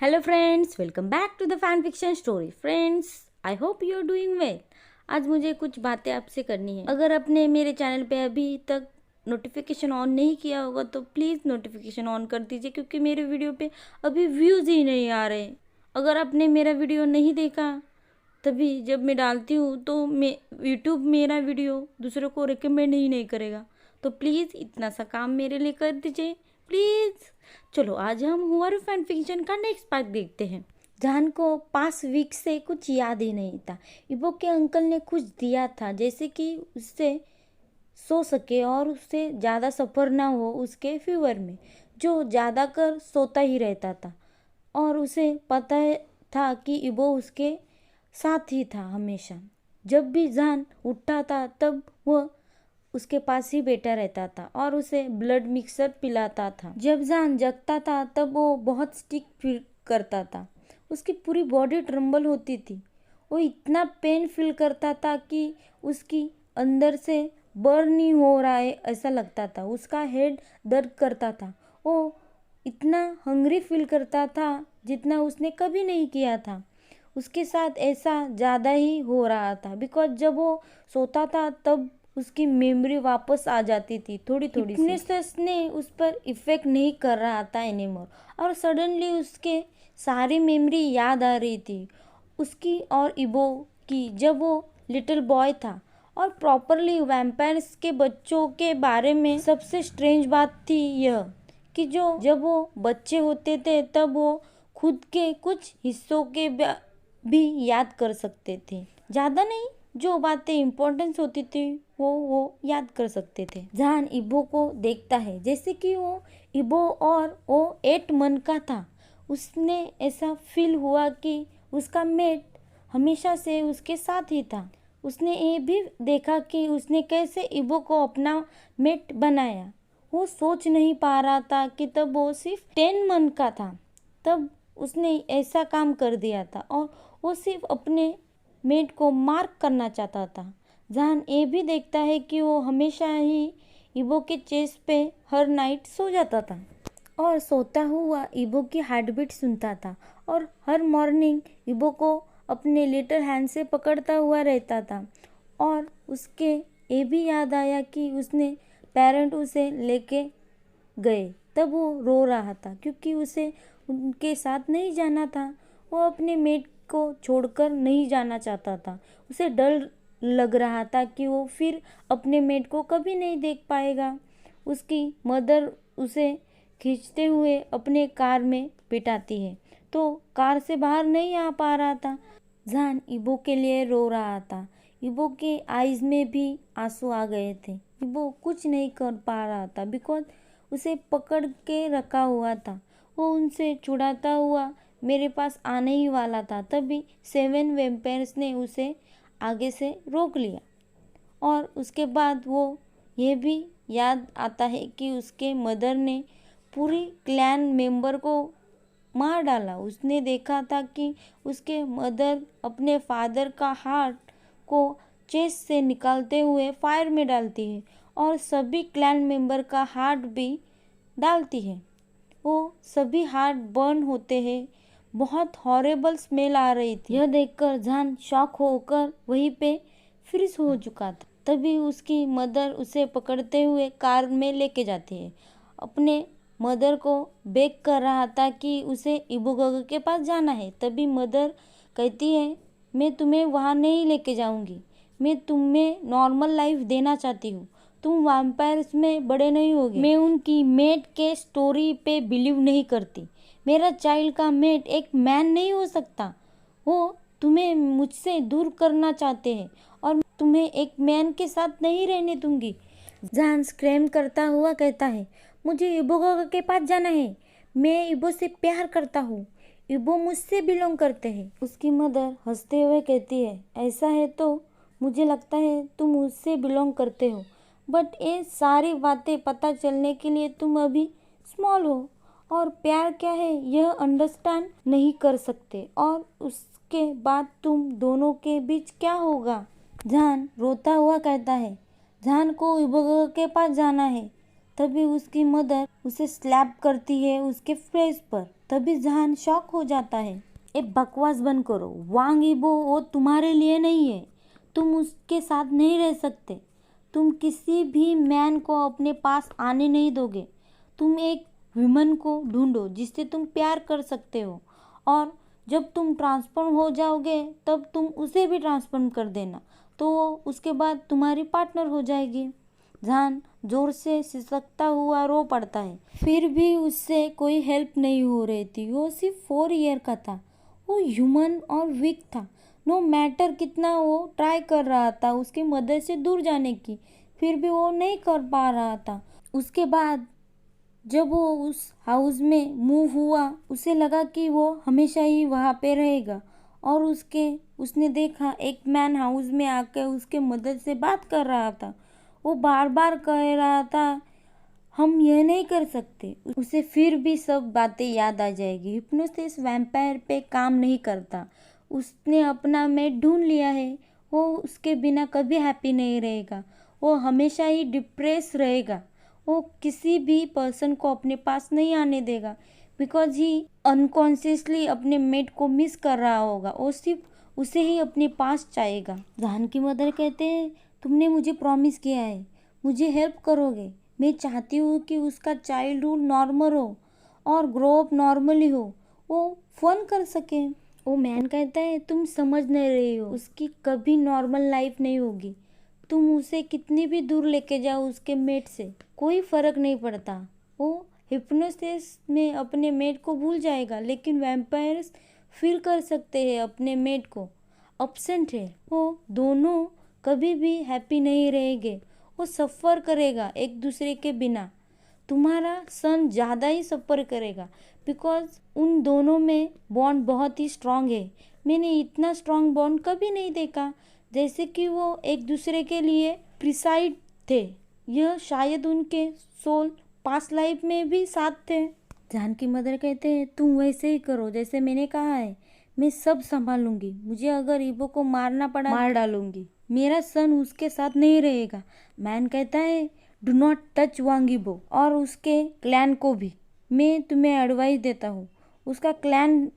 Hello friends, welcome back to the fan fiction story. Friends, I hope you are doing well. आज मुझे कुछ बातें आपसे करनी है। अगर आपने मेरे चैनल पे अभी तक नोटिफिकेशन ऑन नहीं किया होगा तो प्लीज़ नोटिफिकेशन ऑन कर दीजिए, क्योंकि मेरे वीडियो पे अभी व्यूज़ ही नहीं आ रहे। अगर आपने मेरा वीडियो नहीं देखा तभी जब मैं डालती हूँ तो मैं यूट्यूब मेरा वीडियो दूसरों को रिकमेंड ही नहीं करेगा। तो प्लीज़ इतना सा काम मेरे लिए कर दीजिए प्लीज़। चलो आज हम हुआरू फैन फिक्शन का नेक्स्ट पार्ट देखते हैं। जहान को 5 वीक से कुछ याद ही नहीं था। इबो के अंकल ने कुछ दिया था जैसे कि उससे सो सके और उससे ज़्यादा सफ़र ना हो उसके फीवर में, जो ज़्यादा कर सोता ही रहता था। और उसे पता था कि इबो उसके साथ ही था हमेशा। जब भी जान उठता था तब वह उसके पास ही बैठा रहता था और उसे ब्लड मिक्सर पिलाता था। जब जान जगता था तब वो बहुत स्टिक फील करता था। उसकी पूरी बॉडी ट्रम्बल होती थी। वो इतना पेन फील करता था कि उसकी अंदर से बर्न ही हो रहा है ऐसा लगता था। उसका हेड दर्द करता था। वो इतना हंग्री फील करता था जितना उसने कभी नहीं किया था। उसके साथ ऐसा ज़्यादा ही हो रहा था बिकॉज जब वो सोता था तब उसकी मेमोरी वापस आ जाती थी थोड़ी थोड़ी। हिप्नोसिस ने उस पर इफ़ेक्ट नहीं कर रहा था एनीमोर और सडनली उसके सारी मेमोरी याद आ रही थी उसकी और इबो की, जब वो लिटिल बॉय था और प्रॉपरली वैम्पायर्स के बच्चों के बारे में। सबसे स्ट्रेंज बात थी यह कि जब वो बच्चे होते थे तब वो खुद के कुछ हिस्सों के भी याद कर सकते थे। ज़्यादा नहीं, जो बातें इम्पोर्टेंस होती थी वो याद कर सकते थे। जहान इबो को देखता है जैसे कि वो इबो और वो 8 मन का था। उसने ऐसा फील हुआ कि उसका मेट हमेशा से उसके साथ ही था। उसने ये भी देखा कि उसने कैसे इबो को अपना मेट बनाया। वो सोच नहीं पा रहा था कि तब वो सिर्फ 10 मन का था, तब उसने ऐसा काम कर दिया था और वो सिर्फ अपने मेट को मार्क करना चाहता था। जहान ये भी देखता है कि वो हमेशा ही इबो के चेस्ट पे हर नाइट सो जाता था और सोता हुआ इबो की हार्ट बीट सुनता था और हर मॉर्निंग इबो को अपने लिटिल हैंड से पकड़ता हुआ रहता था। और उसके ये भी याद आया कि उसने पेरेंट उसे लेके गए तब वो रो रहा था क्योंकि उसे उनके साथ नहीं जाना था। वो अपने मेट को छोड़कर नहीं जाना चाहता था। उसे डर लग रहा था कि वो फिर अपने मेट को कभी नहीं देख पाएगा। उसकी मदर उसे खींचते हुए अपने कार में बिठाती है तो कार से बाहर नहीं आ पा रहा था। जान इबो के लिए रो रहा था। इबो के आईज में भी आंसू आ गए थे। इबो कुछ नहीं कर पा रहा था बिकॉज उसे पकड़ के रखा हुआ था। वो उनसे छुड़ाता हुआ मेरे पास आने ही वाला था, तभी 7 वैम्पायर्स ने उसे आगे से रोक लिया। और उसके बाद वो ये भी याद आता है कि उसके मदर ने पूरी क्लैन मेंबर को मार डाला। उसने देखा था कि उसके मदर अपने फादर का हार्ट को चेस्ट से निकालते हुए फायर में डालती है और सभी क्लैन मेंबर का हार्ट भी डालती है। वो सभी हार्ट बर्न होते हैं। बहुत हॉरेबल स्मेल आ रही थी। यह देखकर जान शॉक होकर वहीं पे फ्रीज हो चुका था। तभी उसकी मदर उसे पकड़ते हुए कार में लेके जाती है। अपने मदर को बेग कर रहा था कि उसे इबुगोगो के पास जाना है। तभी मदर कहती है, मैं तुम्हें वहाँ नहीं लेके जाऊँगी। मैं तुम्हें नॉर्मल लाइफ देना चाहती हूँ। तुम वैम्पायर्स में बड़े नहीं होगे। मैं उनकी मेट के स्टोरी पे बिलीव नहीं करती। मेरा चाइल्ड का मेट एक मैन नहीं हो सकता। वो तुम्हें मुझसे दूर करना चाहते हैं और तुम्हें एक मैन के साथ नहीं रहने दूंगी। जान स्क्रैम करता हुआ कहता है, मुझे इबुगोगो के पास जाना है। मैं इबो से प्यार करता हूँ। इबो मुझसे बिलोंग करते हैं। उसकी मदर हंसते हुए कहती है, ऐसा है तो मुझे लगता है तुम मुझसे बिलोंग करते हो, बट ये सारी बातें पता चलने के लिए तुम अभी स्मॉल हो और प्यार क्या है यह अंडरस्टैंड नहीं कर सकते, और उसके बाद तुम दोनों के बीच क्या होगा। जान रोता हुआ कहता है, जान को इबुगोगो के पास जाना है। तभी उसकी मदर उसे स्लैप करती है उसके फेस पर। तभी जहान शॉक हो जाता है। ए बकवास बंद करो, वांग इबो वो तुम्हारे लिए नहीं है, तुम उसके साथ नहीं रह सकते। तुम किसी भी मैन को अपने पास आने नहीं दोगे। तुम एक वुमन को ढूंढो जिससे तुम प्यार कर सकते हो, और जब तुम ट्रांसफॉर्म हो जाओगे तब तुम उसे भी ट्रांसफॉर्म कर देना, तो वो उसके बाद तुम्हारी पार्टनर हो जाएगी। जहान जोर से सिसकता हुआ रो पड़ता है। फिर भी उससे कोई हेल्प नहीं हो रही थी। वो सिर्फ 4 ईयर का था। वो ह्यूमन और वीक था। नो मैटर कितना वो ट्राई कर रहा था उसकी मदद से दूर जाने की, फिर भी वो नहीं कर पा रहा था। उसके बाद जब वो उस हाउस में मूव हुआ, उसे लगा कि वो हमेशा ही वहाँ पे रहेगा, और उसने देखा एक मैन हाउस में आकर उसके मदद से बात कर रहा था। वो बार बार कह रहा था हम यह नहीं कर सकते। उसे फिर भी सब बातें याद आ जाएगी। हिप्नोसिस वैम्पायर पे काम नहीं करता। उसने अपना मेट ढूंढ लिया है। वो उसके बिना कभी हैप्पी नहीं रहेगा। वो हमेशा ही डिप्रेस रहेगा। वो किसी भी पर्सन को अपने पास नहीं आने देगा, बिकॉज ही अनकॉन्शियसली अपने मेट को मिस कर रहा होगा। वो सिर्फ उसे ही अपने पास चाहेगा। जहान की मदर कहते हैं तुमने मुझे प्रॉमिस किया है, मुझे हेल्प करोगे। मैं चाहती हूँ कि उसका चाइल्डहुड नॉर्मल हो और ग्रो अप नॉर्मली हो, वो फन कर सके। वो मैन कहता है तुम समझ नहीं रही हो, उसकी कभी नॉर्मल लाइफ नहीं होगी। तुम उसे कितनी भी दूर लेके जाओ उसके मेट से, कोई फर्क नहीं पड़ता। वो हिप्नोसिस में अपने मेट को भूल जाएगा, लेकिन वैम्पायर्स फील कर सकते हैं अपने मेट को एब्सेंट है। वो दोनों कभी भी हैप्पी नहीं रहेंगे। वो सफ़र करेगा एक दूसरे के बिना। तुम्हारा सन ज़्यादा ही सफ़र करेगा, बिकॉज उन दोनों में बॉन्ड बहुत ही स्ट्रांग है। मैंने इतना स्ट्रांग बॉन्ड कभी नहीं देखा, जैसे कि वो एक दूसरे के लिए प्रिसाइड थे। यह शायद उनके सोल पास्ट लाइफ में भी साथ थे। जान की मदर कहते हैं तुम वैसे ही करो जैसे मैंने कहा है, मैं सब संभालूंगी। मुझे अगर इबो को मारना पड़ा मार डालूंगी। मेरा सन उसके साथ नहीं रहेगा। मैन कहता है डू नॉट टच वांग इबो और उसके क्लैन को भी। मैं तुम्हें एडवाइस देता हूँ, उसका क्लैन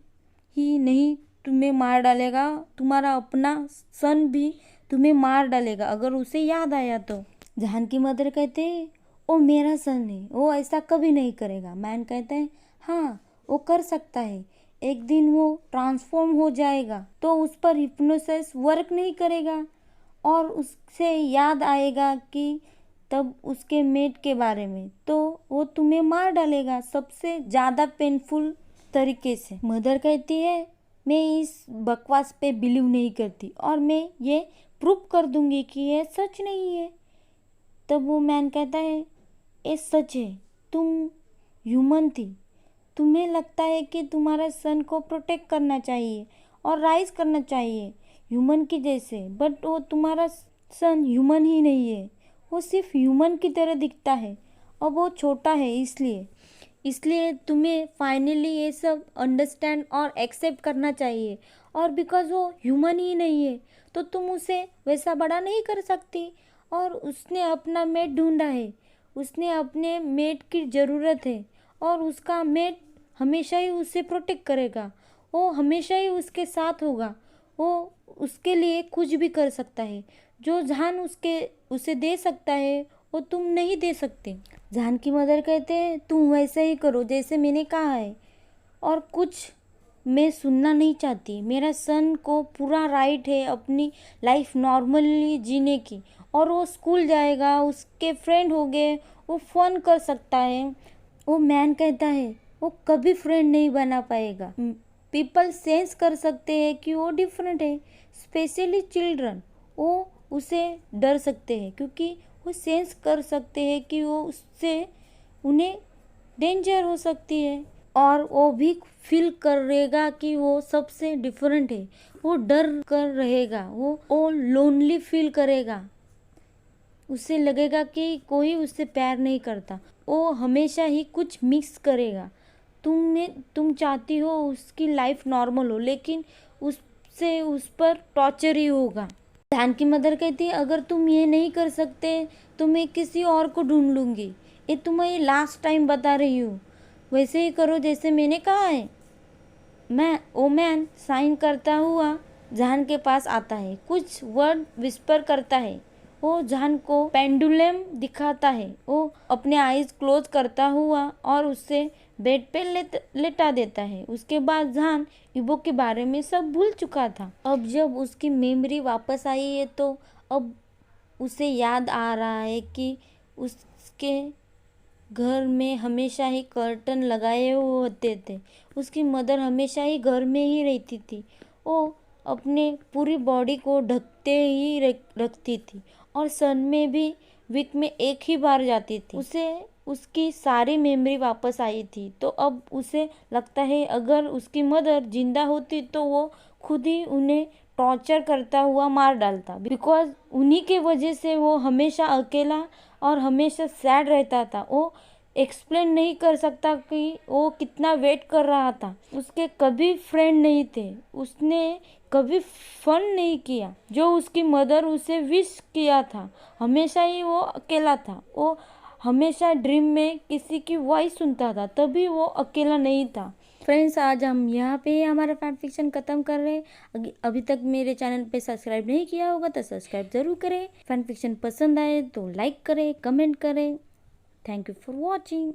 ही नहीं तुम्हें मार डालेगा, तुम्हारा अपना सन भी तुम्हें मार डालेगा अगर उसे याद आया तो। जहान की मदर कहते हैं वो मेरा सन है, वो ऐसा कभी नहीं करेगा। मैन कहता है हाँ वो कर सकता है, एक दिन वो ट्रांसफॉर्म हो जाएगा तो उस पर हिप्नोसिस वर्क नहीं करेगा और उससे याद आएगा कि तब उसके मेट के बारे में, तो वो तुम्हें मार डालेगा सबसे ज़्यादा पेनफुल तरीके से। मदर कहती है मैं इस बकवास पे बिलीव नहीं करती और मैं ये प्रूव कर दूंगी कि ये सच नहीं है। तब वो मैन कहता है ये सच है, तुम ह्यूमन थी, तुम्हें लगता है कि तुम्हारा सन को प्रोटेक्ट करना चाहिए और राइज करना चाहिए ह्यूमन की जैसे, बट वो तुम्हारा सन ह्यूमन ही नहीं है। वो सिर्फ ह्यूमन की तरह दिखता है और वो छोटा है, इसलिए तुम्हें फाइनली ये सब अंडरस्टैंड और एक्सेप्ट करना चाहिए। और बिकॉज वो ह्यूमन ही नहीं है तो तुम उसे वैसा बड़ा नहीं कर सकती। और उसने अपना मेट ढूंढा है, उसने अपने मेट की ज़रूरत है और उसका मेट हमेशा ही उसे प्रोटेक्ट करेगा। वो हमेशा ही उसके साथ होगा। वो उसके लिए कुछ भी कर सकता है। जो जहान उसे दे सकता है वो तुम नहीं दे सकते। जहान की मदर कहते हैं तुम वैसे ही करो जैसे मैंने कहा है, और कुछ मैं सुनना नहीं चाहती। मेरा सन को पूरा राइट है अपनी लाइफ नॉर्मली जीने की, और वो स्कूल जाएगा, उसके फ्रेंड हो गए, वो फन कर सकता है। वो मैन कहता है वो कभी फ्रेंड नहीं बना पाएगा। पीपल सेंस कर सकते हैं कि वो डिफरेंट है, स्पेशली चिल्ड्रन। वो उसे डर सकते हैं क्योंकि वो सेंस कर सकते हैं कि वो उससे उन्हें डेंजर हो सकती है, और वो भी फील करेगा कि वो सबसे डिफरेंट है। वो डर कर रहेगा, वो लोनली फील करेगा। उसे लगेगा कि कोई उससे प्यार नहीं करता। वो हमेशा ही कुछ मिक्स करेगा। तुम चाहती हो उसकी लाइफ नॉर्मल हो, लेकिन उससे उस पर टॉर्चर ही होगा। ध्यान की मदर कहती है अगर तुम ये नहीं कर सकते तो मैं किसी और को ढूंढ लूँगी। ये तुम्हें लास्ट टाइम बता रही हूँ, वैसे ही करो जैसे मैंने कहा है। मैं ओमैन साइन करता हुआ जहान के पास आता है, कुछ वर्ड विस्पर करता है। वो जहान को पेंडुलम दिखाता है। वो अपने आईज क्लोज करता हुआ और उससे बेड पे लेटा देता है। उसके बाद जहान इबो के बारे में सब भूल चुका था। अब जब उसकी मेमोरी वापस आई है तो अब उसे याद आ रहा है कि उसके घर में हमेशा ही कर्टन लगाए हुए होते थे। उसकी मदर हमेशा ही घर में ही रहती थी। वो अपने पूरी बॉडी को ढकते ही रखती थी और सन में भी वीक में एक ही बार जाती थी। उसे उसकी सारी मेमोरी वापस आई थी। तो अब उसे लगता है अगर उसकी मदर जिंदा होती तो वो खुद ही उन्हें टॉर्चर करता हुआ मार डालता, बिकॉज उन्हीं के वजह से वो हमेशा अकेला और हमेशा सैड रहता था। वो एक्सप्लेन नहीं कर सकता कि वो कितना वेट कर रहा था। उसके कभी फ्रेंड नहीं थे, उसने कभी फन नहीं किया जो उसकी मदर उसे विश किया था। हमेशा ही वो अकेला था। वो हमेशा ड्रीम में किसी की वॉइस सुनता था, तभी वो अकेला नहीं था। फ्रेंड्स, आज हम यहाँ पे हमारा फैन फिक्शन खत्म कर रहे हैं। अभी तक मेरे चैनल पे सब्सक्राइब नहीं किया होगा तो सब्सक्राइब जरूर करें। फैन फिक्शन पसंद आए तो लाइक करें, कमेंट करें। Thank you for watching.